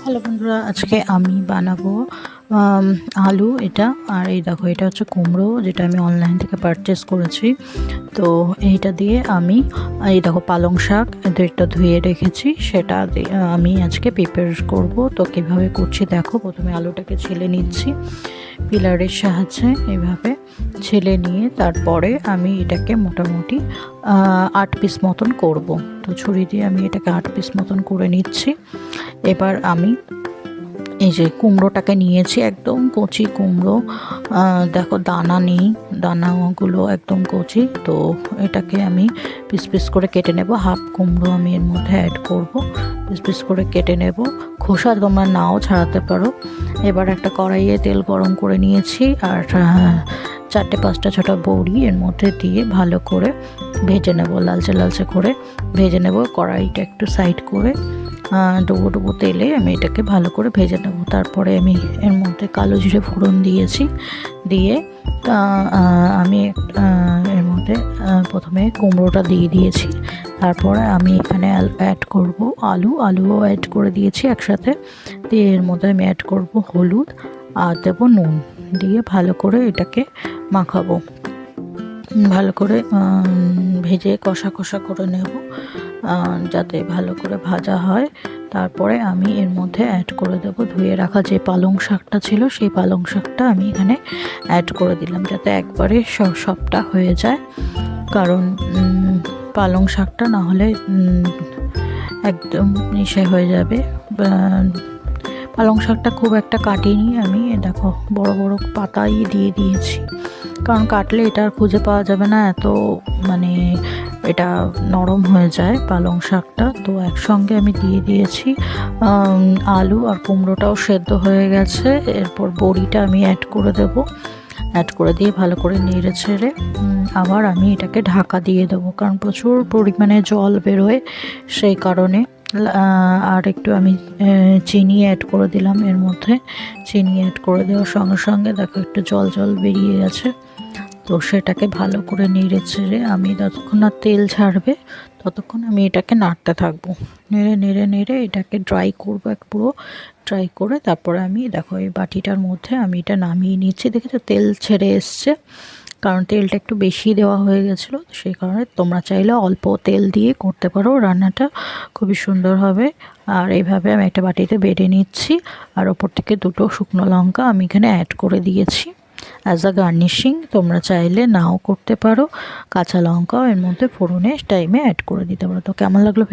Hello বন্ধুরা, আজকে আমি বানাবো আলু। এটা আর এই দেখো, এটা হচ্ছে কুমড়ো, যেটা আমি অনলাইন থেকে পারচেস করেছি। তো এইটা দিয়ে আমি এই দেখো পালং শাক এটা ধুয়ে রেখেছি, সেটা দিয়ে আমি আজকে প্রিপেয়ার করব। তো কীভাবে করছি দেখো। প্রথমে আলুটাকে ছেলে নিচ্ছি পিলারের সাহায্যে, এইভাবে ছেলে নিয়ে তারপরে আমি এটাকে মোটামুটি 8 পিস মতন করব। তো ছুরি দিয়ে আমি এটাকে 8 পিস মতন করে নিচ্ছি। এবার আমি এই যে কুমড়োটাকে নিয়েছি, একদম কচি কুমড়ো, দেখো দানা নেই, দানাগুলো একদম কচি। তো এটাকে আমি পিস পিস করে কেটে নেব। হাফ কুমড়ো আমি এর মধ্যে অ্যাড করব, পিস পিস করে কেটে নেব। খোসা তোমরা নাও ছাড়াতে পারো। এবার একটা কড়াইয়ে তেল গরম করে নিয়েছি, আর 4টে 5টা ছোটো বড়ি এর মধ্যে দিয়ে ভালো করে ভেজে নেব, লালচে লালচে করে ভেজে নেব। কড়াইটা একটু সাইড করে ডুবো ডুবো তেলে আমি এটাকে ভালো করে ভেজে নেব। তারপরে আমি এর মধ্যে কালো জিরে ফোড়ন দিয়েছি, দিয়ে আমি এর মধ্যে প্রথমে কুমড়োটা দিয়ে দিয়েছি। তারপরে আমি এখানে অ্যাড করব আলুও অ্যাড করে দিয়েছি একসাথে। দিয়ে এর মধ্যে আমি অ্যাড করব হলুদ আর দেবো নুন, দিয়ে ভালো করে এটাকে মাখাবো। ভালো করে ভেজে কষা কষা করে নেব, যাতে ভালো করে ভাজা হয়। তারপরে আমি এর মধ্যে অ্যাড করে দেব ধুয়ে রাখা যে পালং শাকটা ছিল, সেই পালং শাকটা আমি এখানে অ্যাড করে দিলাম, যাতে একবারে সবটা হয়ে যায়। কারণ পালং শাকটা না হলে একদম মিশে হয়ে যাবে। পালং শাকটা খুব একটা কাটিনি আমি, দেখো বড় বড় পাতাই দিয়ে দিয়েছি, কারণ কাটলে এটা আর খুঁজে পাওয়া যাবে না, এত মানে এটা নরম হয়ে যায় পালং শাকটা। তো একসঙ্গে আমি দিয়ে দিয়েছি। আলু আর কুমড়োটাও সেদ্ধ হয়ে গেছে। এরপর বড়িটা আমি অ্যাড করে দেব, অ্যাড করে দিয়ে ভালো করে নেড়ে ছেড়ে আবার আমি এটাকে ঢাকা দিয়ে দেবো, কারণ প্রচুর পরিমাণে জল বেরোয়, সেই কারণে। আর একটু আমি চিনি অ্যাড করে দিলাম এর মধ্যে। চিনি অ্যাড করে দেওয়ার সঙ্গে সঙ্গে দেখো একটু জল জল বেরিয়ে গেছে। তো সেটাকে ভালো করে নেড়ে ছেড়ে আমি যতক্ষণ না তেল ছাড়বে ততক্ষণ আমি এটাকে নাড়তে থাকবো। নেড়ে নেড়ে নেড়ে এটাকে ড্রাই করবো, পুরো ড্রাই করে তারপরে আমি দেখো এই বাটিটার মধ্যে আমি এটা নামিয়ে নিচ্ছি। দেখেছো তেল ছেড়ে এসছে, কারণ তেলটা একটু বেশি দেওয়া হয়ে গেছিলো, সেই কারণে তোমরা চাইলে অল্প তেল দিয়ে করতে পারো, রান্নাটা খুবই সুন্দর হবে। আর এইভাবে আমি একটা বাটিতে বেড়ে নিচ্ছি, আর ওপর থেকে 2টো শুকনো লঙ্কা আমি এখানে অ্যাড করে দিয়েছি অ্যাজ আ গার্নিশিং। তোমরা চাইলে নাও করতে পারো, কাঁচা লঙ্কাও এর মধ্যে ফোড়নের টাইমে অ্যাড করে দিতে পারো। তো কেমন লাগলো?